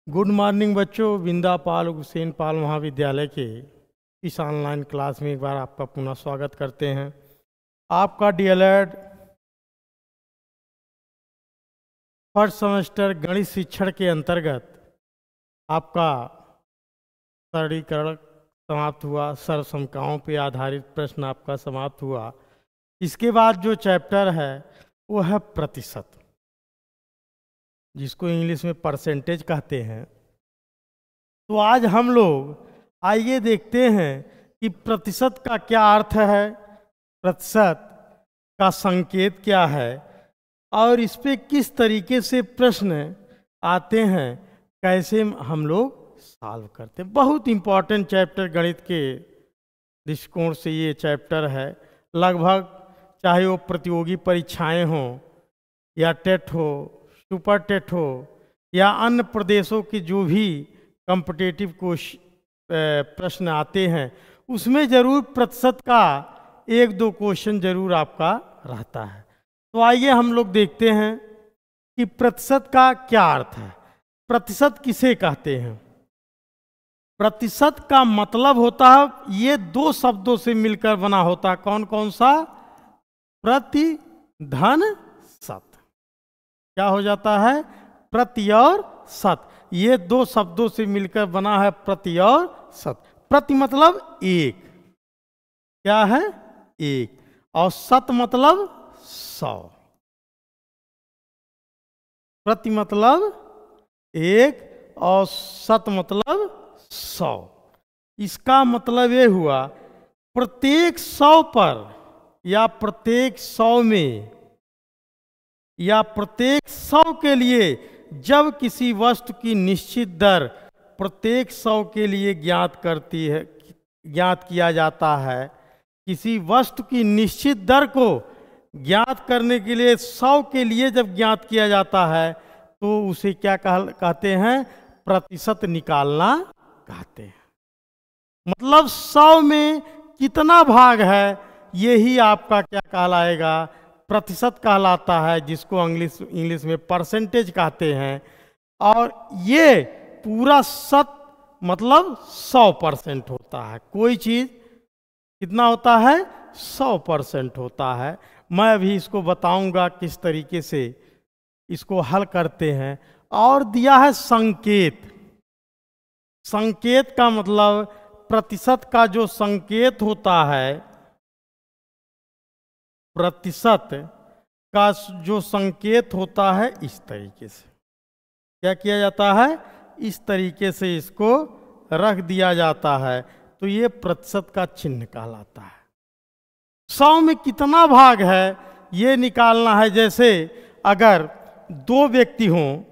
Good morning बच्चों। विंदा पाल हुसैन पाल महाविद्यालय के इस ऑनलाइन क्लास में एक बार आपका पुनः स्वागत करते हैं। आपका डीएलएड फर्स्ट सेमेस्टर गणित शिक्षण के अंतर्गत आपका सरलीकरण समाप्त हुआ, सर्वसंख्याओं पर आधारित प्रश्न आपका समाप्त हुआ। इसके बाद जो चैप्टर है वो है प्रतिशत, जिसको इंग्लिश में परसेंटेज कहते हैं। तो आज हम लोग आइए देखते हैं कि प्रतिशत का क्या अर्थ है, प्रतिशत का संकेत क्या है और इस पे किस तरीके से प्रश्न आते हैं, कैसे हम लोग सॉल्व करते हैं। बहुत इम्पॉर्टेंट चैप्टर गणित के दृष्टिकोण से ये चैप्टर है। लगभग चाहे वो प्रतियोगी परीक्षाएं हों या टेट हो, सुपर टेट हो या अन्य प्रदेशों के जो भी कॉम्पिटिटिव प्रश्न आते हैं, उसमें जरूर प्रतिशत का एक दो क्वेश्चन जरूर आपका रहता है। तो आइए हम लोग देखते हैं कि प्रतिशत का क्या अर्थ है, प्रतिशत किसे कहते हैं। प्रतिशत का मतलब होता है, ये दो शब्दों से मिलकर बना होता है। कौन कौन सा? प्रति धन शत। क्या हो जाता है? प्रति और शत। ये दो शब्दों से मिलकर बना है प्रति और शत। प्रति मतलब एक, क्या है? एक। और शत मतलब 100। प्रति मतलब एक और शत मतलब 100। इसका मतलब ये हुआ प्रत्येक 100 पर या प्रत्येक 100 में या प्रत्येक 100 के लिए जब किसी वस्तु की निश्चित दर प्रत्येक 100 के लिए ज्ञात किया जाता है, किसी वस्तु की निश्चित दर को ज्ञात करने के लिए 100 के लिए जब ज्ञात किया जाता है तो उसे क्या कहते हैं? प्रतिशत निकालना कहते हैं। मतलब 100 में कितना भाग है, यही आपका क्या कहलाएगा? प्रतिशत कहलाता है, जिसको इंग्लिश में परसेंटेज कहते हैं। और ये पूरा शत मतलब 100% होता है। कोई चीज़ कितना होता है? 100% होता है। मैं अभी इसको बताऊंगा किस तरीके से इसको हल करते हैं। और दिया है संकेत। संकेत का मतलब प्रतिशत का जो संकेत होता है, प्रतिशत का जो संकेत होता है, इस तरीके से क्या किया जाता है? इस तरीके से इसको रख दिया जाता है, तो ये प्रतिशत का चिन्ह कहलाता है। 100 में कितना भाग है ये निकालना है। जैसे अगर दो व्यक्ति हों,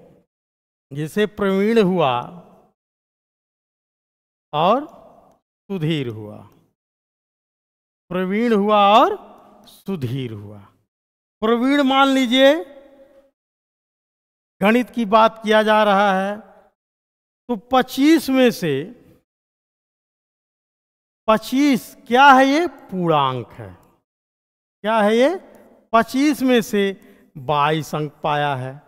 जैसे प्रवीण हुआ और सुधीर हुआ, प्रवीण हुआ और सुधीर हुआ। प्रवीण मान लीजिए, गणित की बात किया जा रहा है, तो 25 में से 25 क्या है? ये पूर्णांक है। क्या है ये? 25 में से 22 अंक पाया है।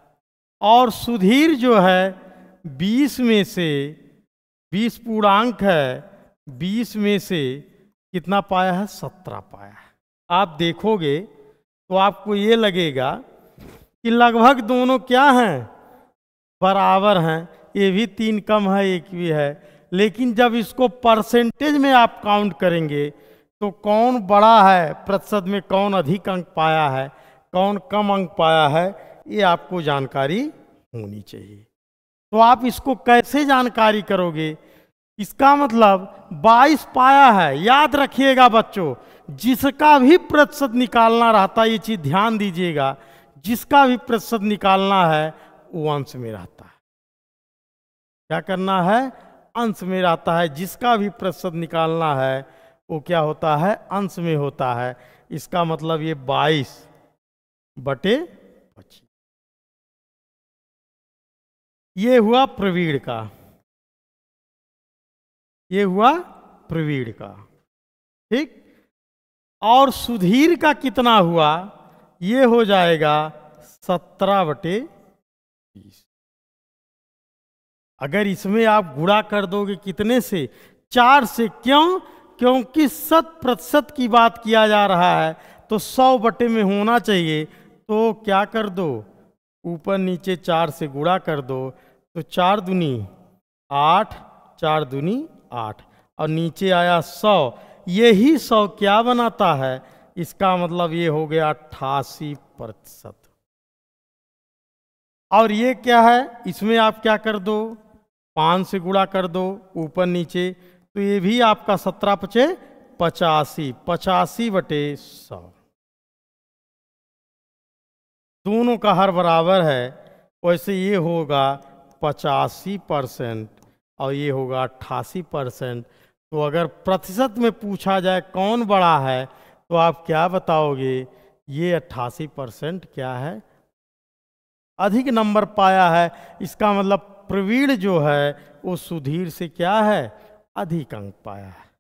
और सुधीर जो है 20 में से 20 पूर्णांक है, 20 में से कितना पाया है? 17 पाया है। आप देखोगे तो आपको ये लगेगा कि लगभग दोनों क्या हैं? बराबर हैं। ये भी 3 कम है, एक भी है। लेकिन जब इसको परसेंटेज में आप काउंट करेंगे तो कौन बड़ा है, प्रतिशत में कौन अधिक अंक पाया है, कौन कम अंक पाया है, ये आपको जानकारी होनी चाहिए। तो आप इसको कैसे जानकारी करोगे? इसका मतलब 22 पाया है। याद रखिएगा बच्चों, जिसका भी प्रतिशत निकालना रहता है, ये चीज ध्यान दीजिएगा, जिसका भी प्रतिशत निकालना है वो अंश में रहता है। क्या करना है? अंश में रहता है। जिसका भी प्रतिशत निकालना है वो क्या होता है? अंश में होता है। इसका मतलब ये 22/25। ये हुआ प्रवीण का, ये हुआ प्रवीण का, ठीक। और सुधीर का कितना हुआ? ये हो जाएगा 17/20। अगर इसमें आप गुणा कर दोगे कितने से, 4 से, क्यों? क्योंकि 100% की बात किया जा रहा है, तो 100 बटे में होना चाहिए। तो क्या कर दो, ऊपर नीचे 4 से गुणा कर दो, तो 4 दूनी 8, 4 दूनी 8, और नीचे आया 100। यही 100 क्या बनाता है, इसका मतलब ये हो गया 88%। और ये क्या है, इसमें आप क्या कर दो, 5 से गुणा कर दो ऊपर नीचे, तो ये भी आपका 17 पचे 85, 85 बटे 100। दोनों का हर बराबर है, वैसे ये होगा 85% और ये होगा 88%। तो अगर प्रतिशत में पूछा जाए कौन बड़ा है, तो आप क्या बताओगे, ये 88% क्या है, अधिक नंबर पाया है। इसका मतलब प्रवीण जो है वो सुधीर से क्या है, अधिक अंक पाया है।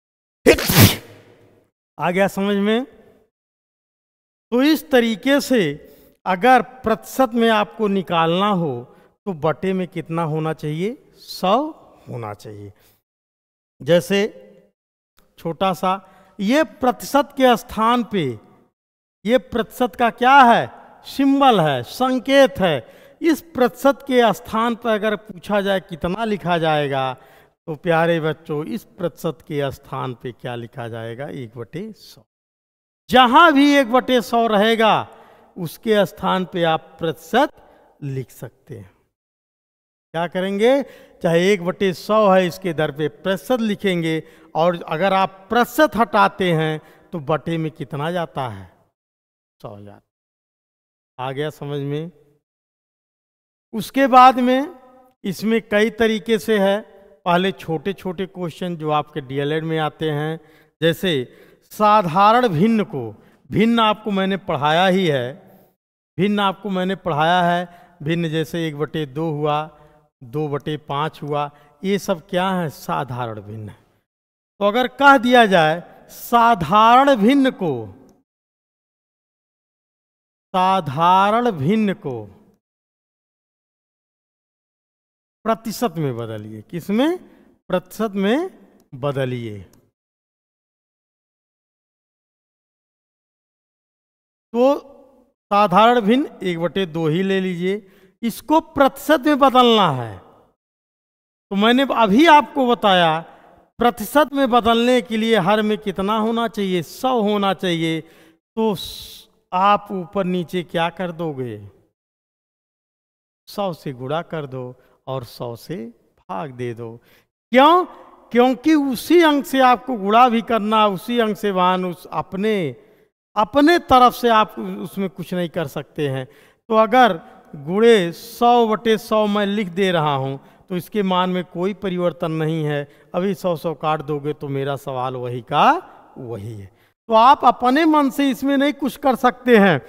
आ गया समझ में? तो इस तरीके से अगर प्रतिशत में आपको निकालना हो तो बटे में कितना होना चाहिए, 100 होना चाहिए। जैसे छोटा सा ये प्रतिशत के स्थान पे, ये प्रतिशत का क्या है, सिंबल है, संकेत है। इस प्रतिशत के स्थान पर अगर पूछा जाए कितना लिखा जाएगा, तो प्यारे बच्चों इस प्रतिशत के स्थान पे क्या लिखा जाएगा, 1/100। जहां भी 1/100 रहेगा उसके स्थान पे आप प्रतिशत लिख सकते हैं। क्या करेंगे, चाहे 1/100 है, इसके दर पे प्रतिशत लिखेंगे, और अगर आप प्रतिशत हटाते हैं तो बटे में कितना जाता है, 100 जाता। आ गया समझ में? उसके बाद में इसमें कई तरीके से है। पहले छोटे छोटे क्वेश्चन जो आपके डीएलएड में आते हैं, जैसे साधारण भिन्न को, भिन्न आपको मैंने पढ़ाया ही है, भिन्न आपको मैंने पढ़ाया है। भिन्न जैसे 1/2 हुआ, 2/5 हुआ, ये सब क्या है, साधारण भिन्न है। तो अगर कह दिया जाए साधारण भिन्न को, साधारण भिन्न को प्रतिशत में बदलिए, किसमें, प्रतिशत में बदलिए, तो साधारण भिन्न 1/2 ही ले लीजिए। इसको प्रतिशत में बदलना है, तो मैंने अभी आपको बताया प्रतिशत में बदलने के लिए हर में कितना होना चाहिए, 100 होना चाहिए। तो आप ऊपर नीचे क्या कर दोगे, 100 से गुणा कर दो और 100 से भाग दे दो। क्यों? क्योंकि उसी अंक से आपको गुणा भी करना, उसी अंक से वाहन उस अपने तरफ से आप उसमें कुछ नहीं कर सकते हैं। तो अगर गुणे 100/100 मैं लिख दे रहा हूं तो इसके मान में कोई परिवर्तन नहीं है। अभी 100 काट दोगे तो मेरा सवाल वही का वही है। तो आप अपने मन से इसमें नहीं कुछ कर सकते हैं,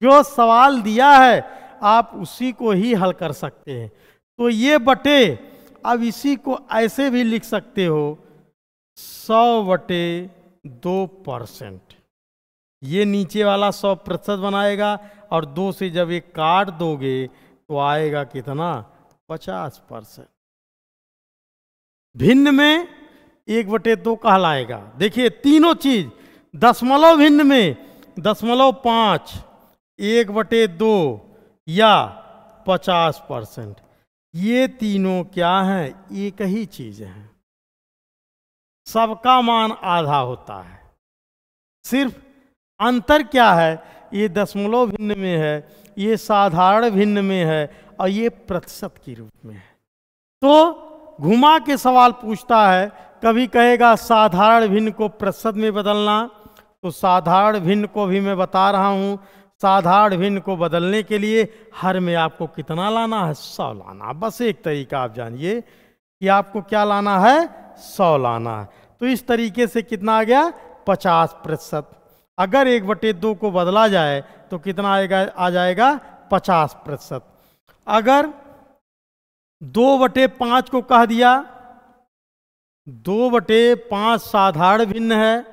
जो सवाल दिया है आप उसी को ही हल कर सकते हैं। तो ये बटे, अब इसी को ऐसे भी लिख सकते हो 100/2%। ये नीचे वाला 100% बनाएगा, और 2 से जब ये काट दोगे तो आएगा कितना, 50%। भिन्न में 1/2 कहलाएगा। देखिए तीनों चीज, दशमलव भिन्न में 0.5, 1/2 या 50%, ये तीनों क्या हैं, एक ही चीज है। सबका मान आधा होता है, सिर्फ अंतर क्या है, ये दशमलव भिन्न में है, ये साधारण भिन्न में है, और ये प्रतिशत के रूप में है। तो घुमा के सवाल पूछता है, कभी कहेगा साधारण भिन्न को प्रतिशत में बदलना, तो साधारण भिन्न को भी मैं बता रहा हूं। साधारण भिन्न को बदलने के लिए हर में आपको कितना लाना है, 100 लाना। बस एक तरीका आप जानिए कि आपको क्या लाना है, 100 लाना है। तो इस तरीके से कितना आ गया, 50%। अगर 1/2 को बदला जाए तो कितना आएगा, आ जाएगा 50%। अगर 2/5 को कह दिया, 2/5 साधारण भिन्न है,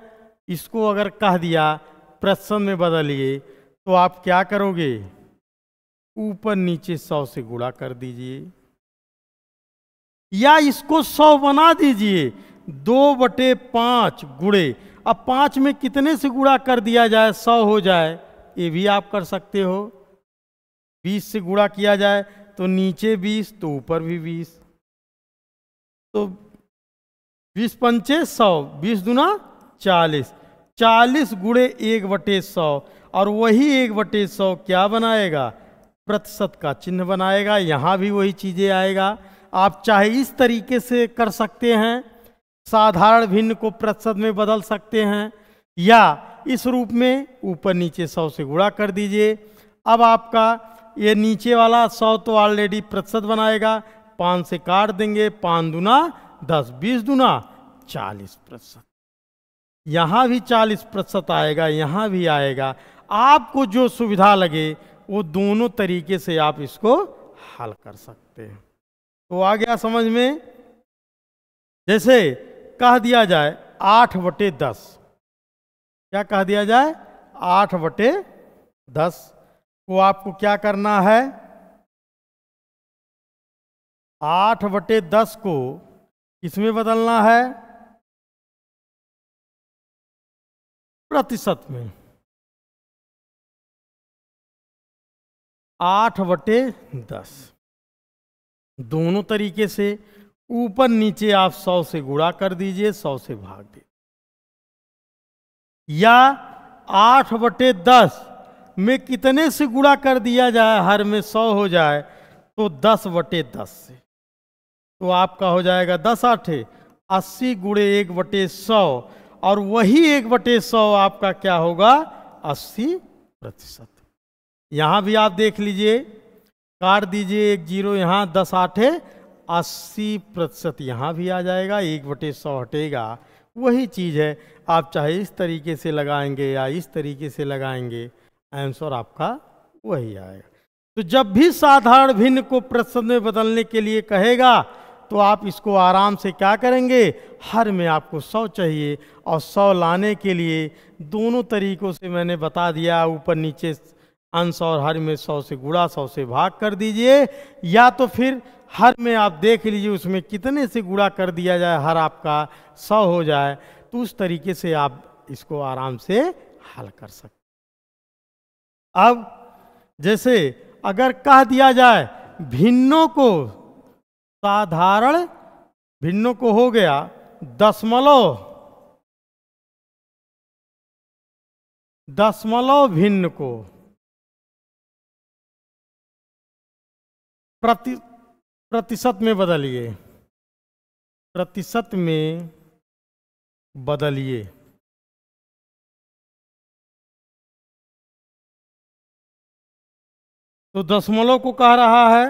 इसको अगर कह दिया प्रतिशत में बदलिए, तो आप क्या करोगे, ऊपर नीचे 100 से गुणा कर दीजिए। या इसको 100 बना दीजिए, 2/5 गुणे, अब 5 में कितने से गुणा कर दिया जाए 100 हो जाए, ये भी आप कर सकते हो। 20 से गुणा किया जाए तो नीचे 20 तो ऊपर भी 20, तो 20 पंचे 100, 20 दूना 40, 40 गुणे 1/100, और वही 1/100 क्या बनाएगा, प्रतिशत का चिन्ह बनाएगा। यहाँ भी वही चीजें आएगा। आप चाहे इस तरीके से कर सकते हैं, साधारण भिन्न को प्रतिशत में बदल सकते हैं, या इस रूप में ऊपर नीचे 100 से गुणा कर दीजिए। अब आपका ये नीचे वाला 100 तो ऑलरेडी प्रतिशत बनाएगा, 5 से काट देंगे, 5 दूना 10, 20 दूना 40%। यहाँ भी 40% आएगा, यहाँ भी आएगा। आपको जो सुविधा लगे वो दोनों तरीके से आप इसको हल कर सकते हैं। तो आ गया समझ में। जैसे कह दिया जाए 8/10, क्या कह दिया जाए 8/10, को आपको क्या करना है, 8/10 को किसमें बदलना है, प्रतिशत में। 8/10 दोनों तरीके से, ऊपर नीचे आप 100 से गुणा कर दीजिए, 100 से भाग दीजिए, या 8/10 में कितने से गुणा कर दिया जाए, हर में 100 हो जाए तो 10/10 से, तो आपका हो जाएगा 10×8 80 गुणे 1/100, और वही 1/100 आपका क्या होगा 80%। यहां भी आप देख लीजिए, काट दीजिए 1 0 यहाँ, 10×8 80%, यहाँ भी आ जाएगा, 1/100 हटेगा, वही चीज़ है। आप चाहे इस तरीके से लगाएंगे या इस तरीके से लगाएंगे, आंसर आपका वही आएगा। तो जब भी साधारण भिन्न को प्रतिशत में बदलने के लिए कहेगा तो आप इसको आराम से क्या करेंगे, हर में आपको 100 चाहिए, और 100 लाने के लिए दोनों तरीकों से मैंने बता दिया, ऊपर नीचे अंश और हर में 100 से गुणा 100 से भाग कर दीजिए, या तो फिर हर में आप देख लीजिए उसमें कितने से गुणा कर दिया जाए, हर आपका 100 हो जाए, तो उस तरीके से आप इसको आराम से हल कर सकते। अब जैसे अगर कह दिया जाए भिन्नों को, साधारण भिन्नों को हो गया दशमलव भिन्न को प्रतिशत में बदलिए, प्रतिशत में बदलिए। तो दशमलव को कह रहा है,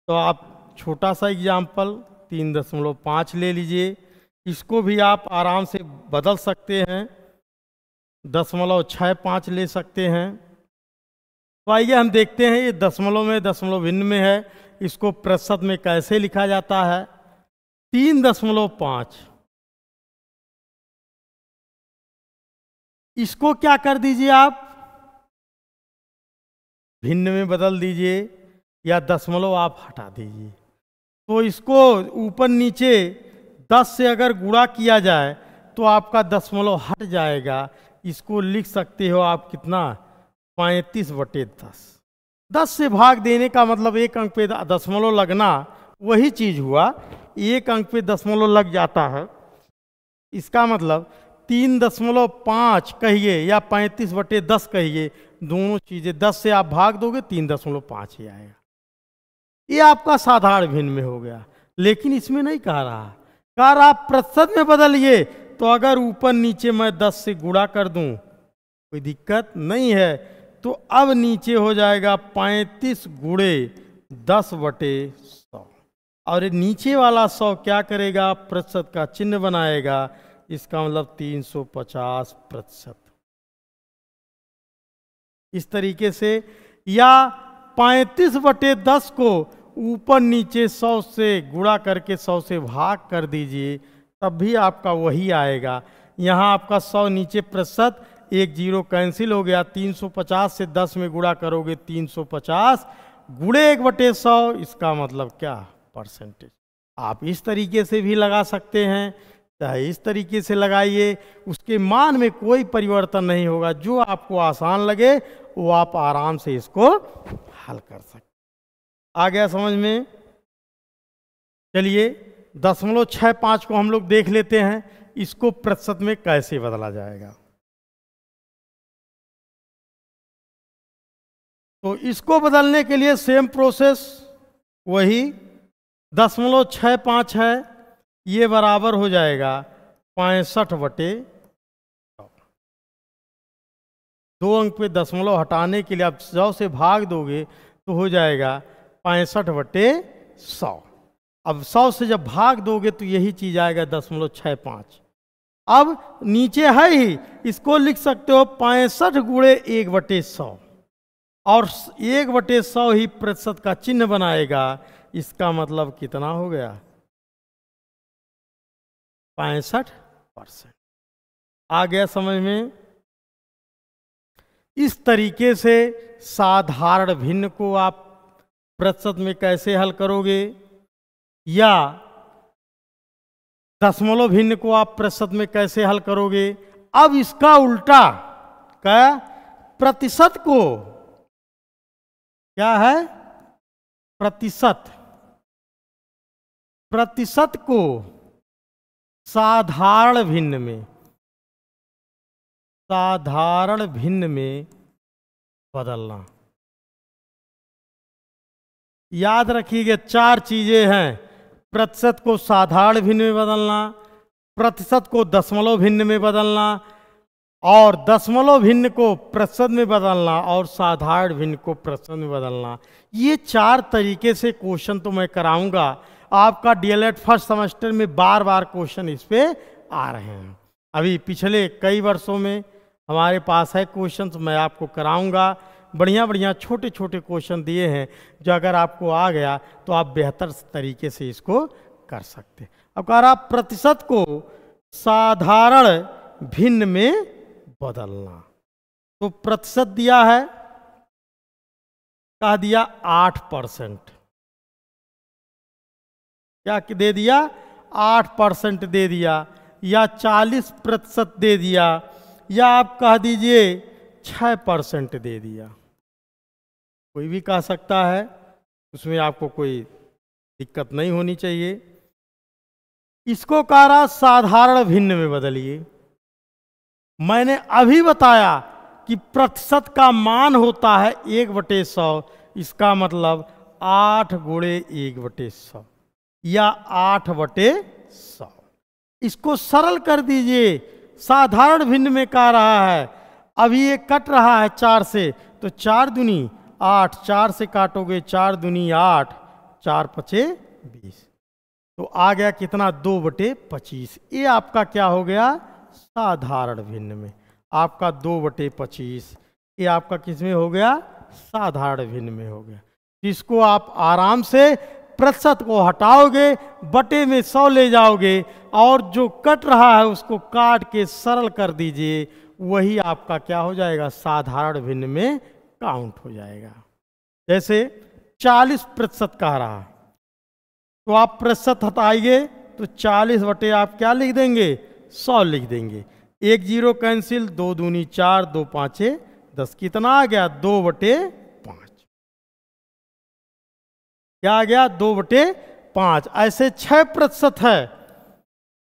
तो आप छोटा सा एग्जाम्पल 3.5 ले लीजिए, इसको भी आप आराम से बदल सकते हैं, 0.65 ले सकते हैं। तो आइए हम देखते हैं ये दशमलव में, दशमलव भिन्न में है, इसको प्रतिशत में कैसे लिखा जाता है। 3.5 इसको क्या कर दीजिए आप, भिन्न में बदल दीजिए, या दशमलव आप हटा दीजिए। तो इसको ऊपर नीचे 10 से अगर गुणा किया जाए तो आपका दशमलव हट जाएगा। इसको लिख सकते हो आप कितना, 35/10। 10 से भाग देने का मतलब एक अंक पे दशमलव लगना, वही चीज हुआ, एक अंक पे दशमलव लग जाता है। इसका मतलब 3.5 कहिए या 35/10 कहिए, दोनों चीजें 10 से आप भाग दोगे 3.5 ही आएगा। ये आपका साधारण भिन्न में हो गया। लेकिन इसमें नहीं कह रहा प्रतिशत में बदलिए, तो अगर ऊपर नीचे मैं 10 से गुणा कर दूं कोई दिक्कत नहीं है। तो अब नीचे हो जाएगा 35 गुणे 10/100, और नीचे वाला 100 क्या करेगा, प्रतिशत का चिन्ह बनाएगा, इसका मतलब 350%। इस तरीके से, या 35/10 को ऊपर नीचे 100 से गुणा करके 100 से भाग कर दीजिए, तब भी आपका वही आएगा। यहाँ आपका 100 नीचे प्रतिशत, 1 0 कैंसिल हो गया, 350 से 10 में गुणा करोगे 350 गुणे 1/100, इसका मतलब क्या, परसेंटेज। आप इस तरीके से भी लगा सकते हैं, चाहे इस तरीके से लगाइए, उसके मान में कोई परिवर्तन नहीं होगा। जो आपको आसान लगे वो आप आराम से इसको हल कर सकते। आ गया समझ में? चलिए 0.65 को हम लोग देख लेते हैं, इसको प्रतिशत में कैसे बदला जाएगा। तो इसको बदलने के लिए सेम प्रोसेस, वही 0.65 है, ये बराबर हो जाएगा 65/100। 2 अंक पे दशमलव हटाने के लिए आप 100 से भाग दोगे तो हो जाएगा 65/100। अब 100 से जब भाग दोगे तो यही चीज आएगा 0.65। अब नीचे है ही, इसको लिख सकते हो 65 गुणे 1/100, और 1/100 ही प्रतिशत का चिन्ह बनाएगा। इसका मतलब कितना हो गया? 65%। आ गया समझ में? इस तरीके से साधारण भिन्न को आप प्रतिशत में कैसे हल करोगे, या दशमलव भिन्न को आप प्रतिशत में कैसे हल करोगे। अब इसका उल्टा क्या, प्रतिशत को, क्या है, प्रतिशत को साधारण भिन्न में बदलना। याद रखिएगा 4 चीजें हैं: प्रतिशत को साधारण भिन्न में बदलना, प्रतिशत को दशमलव भिन्न में बदलना, और दशमलव भिन्न को प्रतिशत में बदलना, और साधारण भिन्न को प्रतिशत में बदलना। ये 4 तरीके से क्वेश्चन तो मैं कराऊंगा। आपका डीएलएड फर्स्ट सेमेस्टर में बार बार क्वेश्चन इस पे आ रहे हैं। अभी पिछले कई वर्षों में हमारे पास है क्वेश्चन, तो मैं आपको कराऊंगा। बढ़िया बढ़िया छोटे छोटे क्वेश्चन दिए हैं, जो अगर आपको आ गया तो आप बेहतर तरीके से इसको कर सकते। अब कह रहा प्रतिशत को साधारण भिन्न में बदलना। तो प्रतिशत दिया है, कह दिया 8%। क्या दे दिया? 8% दे दिया, या 40% दे दिया, या आप कह दीजिए 6% दे दिया। कोई भी कह सकता है, उसमें आपको कोई दिक्कत नहीं होनी चाहिए। इसको कह रहा साधारण भिन्न में बदलिए। मैंने अभी बताया कि प्रतिशत का मान होता है 1/100, इसका मतलब 8 गुणे 1/100 या 8/100। इसको सरल कर दीजिए। साधारण भिन्न में कह रहा है, अभी ये कट रहा है 4 से, तो 4 दूनी 8, 4 से काटोगे 4 दूनी 8, 4 पचे 20, तो आ गया कितना? 2/25। ये आपका क्या हो गया? साधारण भिन्न में आपका 2/25। ये आपका किस में हो गया? साधारण भिन्न में हो गया। इसको आप आराम से प्रतिशत को हटाओगे, बटे में 100 ले जाओगे, और जो कट रहा है उसको काट के सरल कर दीजिए। वही आपका क्या हो जाएगा? साधारण भिन्न में काउंट हो जाएगा। जैसे 40% कह रहा, तो आप प्रतिशत हटाइए तो 40 बटे आप क्या लिख देंगे? 100 लिख देंगे। 1 0 कैंसिल, 2 दूनी 4, 2 पाँचे 10, कितना आ गया? 2/5। क्या आ गया? 2/5। ऐसे 6% है,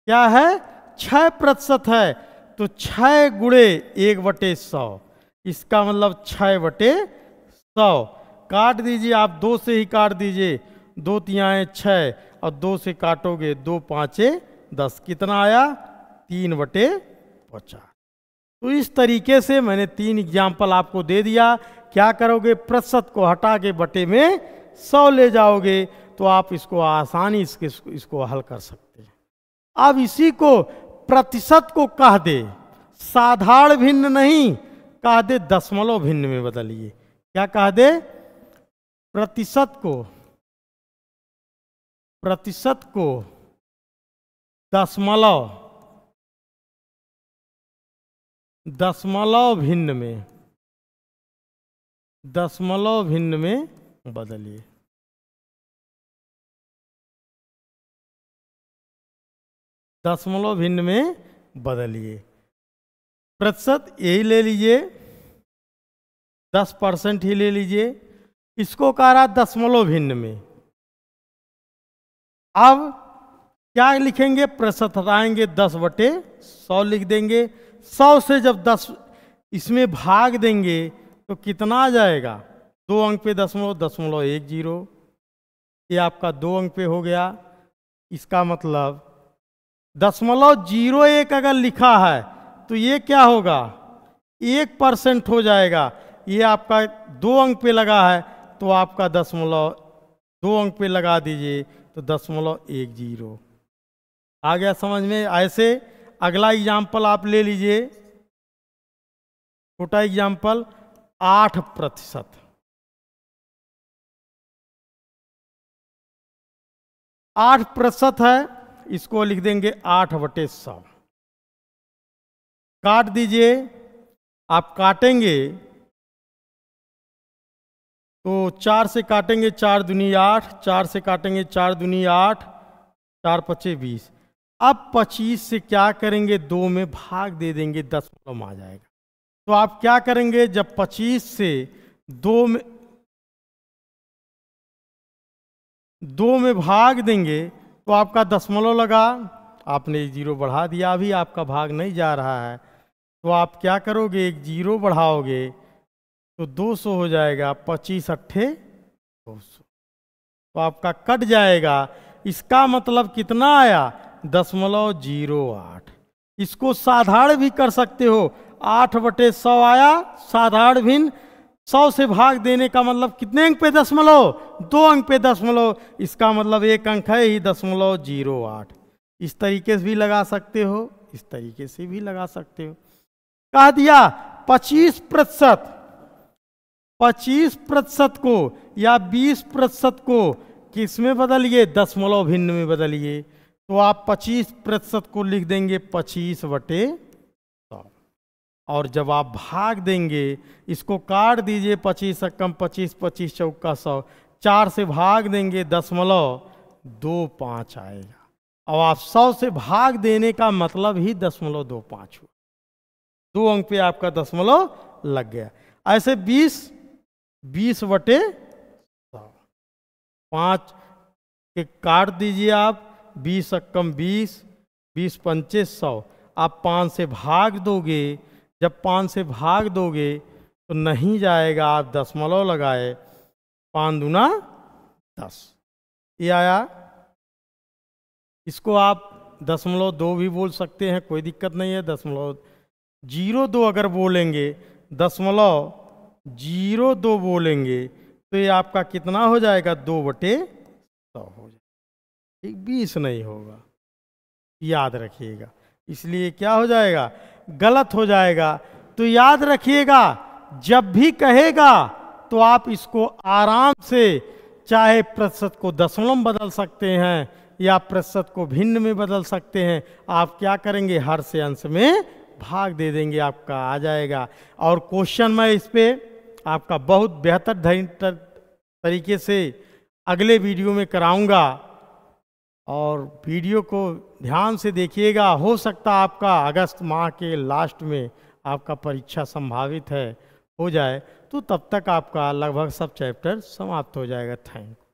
क्या है? 6% है, तो 6 गुणे 1/100, इसका मतलब 6/100। काट दीजिए आप, 2 से ही काट दीजिए, 2 तिहाई 6, और 2 से काटोगे 2 पाँचे 10, कितना आया? 3/50। तो इस तरीके से मैंने 3 एग्जाम्पल आपको दे दिया। क्या करोगे? प्रतिशत को हटा के बटे में 100 ले जाओगे, तो आप इसको आसानी इसको हल कर सकते हैं। अब इसी को प्रतिशत को कह दे, साधारण भिन्न नहीं, कह दे दशमलव भिन्न में बदलिए। क्या कह दे? प्रतिशत को दशमलव भिन्न में बदलिए। दशमलव भिन्न में बदलिए। प्रतिशत यही ले लीजिए, 10% ही ले लीजिए। इसको कह रहा दशमलव भिन्न में। अब क्या लिखेंगे? प्रतिशत हटाएंगे, 10/100 लिख देंगे। 100 से जब 10 इसमें भाग देंगे तो कितना आ जाएगा? 2 अंक पे दशमलव, 0.10। ये आपका 2 अंक पे हो गया। इसका मतलब 0.01 अगर लिखा है तो ये क्या होगा? 1% हो जाएगा। ये आपका 2 अंक पे लगा है तो आपका 2 अंक पे लगा दीजिए तो 0.10 आ गया समझ में। ऐसे अगला एग्जाम्पल आप ले लीजिए, छोटा एग्जाम्पल, 8%। 8% है, इसको लिख देंगे 8/100। काट दीजिए। आप काटेंगे तो 4 से काटेंगे, 4 दूनी 8, 4 से काटेंगे 4 दूनी 8, 4 पचे 20। अब 25 से क्या करेंगे? 2 में भाग दे देंगे, दशमलव आ जाएगा। तो आप क्या करेंगे? जब 25 से 2 में भाग देंगे तो आपका दशमलव लगा, आपने 1 0 बढ़ा दिया, अभी आपका भाग नहीं जा रहा है। तो आप क्या करोगे? 1 0 बढ़ाओगे तो 200 हो जाएगा। 25 अट्ठे 200, तो आपका कट जाएगा। इसका मतलब कितना आया? 0.08। इसको साधारण भी कर सकते हो, 8/100 आया साधारण भिन्न। 100 से भाग देने का मतलब कितने अंक पे दशमलव? 2 अंक पे दशमलव। इसका मतलब 1 अंक है ही, 0.08। इस तरीके से भी लगा सकते हो, इस तरीके से भी लगा सकते हो। कह दिया 25%। 25% को या 20% को किस में बदलिए? दशमलव भिन्न में बदलिए। तो आप 25% को लिख देंगे 25/100। और जब आप भाग देंगे, इसको काट दीजिए, 25 कम 25, 25 चौका 100, 4 से भाग देंगे, 0.25 आएगा। अब आप 100 से भाग देने का मतलब ही 0.25 हुआ। 2 अंक पे आपका दशमलव लग गया। ऐसे 20/100, 5 के काट दीजिए आप, 20 कम 20, 20 पंचे 100। आप 5 से भाग दोगे, जब 5 से भाग दोगे तो नहीं जाएगा, आप दशमलव लगाए, 5 दूना 10, ये आया। इसको आप 0.2 भी बोल सकते हैं, कोई दिक्कत नहीं है। 0.02 अगर बोलेंगे, 0.02 बोलेंगे तो ये आपका कितना हो जाएगा? 2/100 हो जाएगा। ठीक, 20 नहीं होगा, याद रखिएगा। इसलिए क्या हो जाएगा? गलत हो जाएगा। तो याद रखिएगा, जब भी कहेगा तो आप इसको आराम से, चाहे प्रतिशत को दशमलव में बदल सकते हैं या प्रतिशत को भिन्न में बदल सकते हैं। आप क्या करेंगे? हर से अंश में भाग दे देंगे, आपका आ जाएगा। और क्वेश्चन मैं इस पे आपका बहुत बेहतर तरीके से अगले वीडियो में कराऊंगा, और वीडियो को ध्यान से देखिएगा। हो सकता आपका अगस्त माह के लास्ट में आपका परीक्षा संभावित है हो जाए, तो तब तक आपका लगभग सब चैप्टर समाप्त हो जाएगा। Thank you.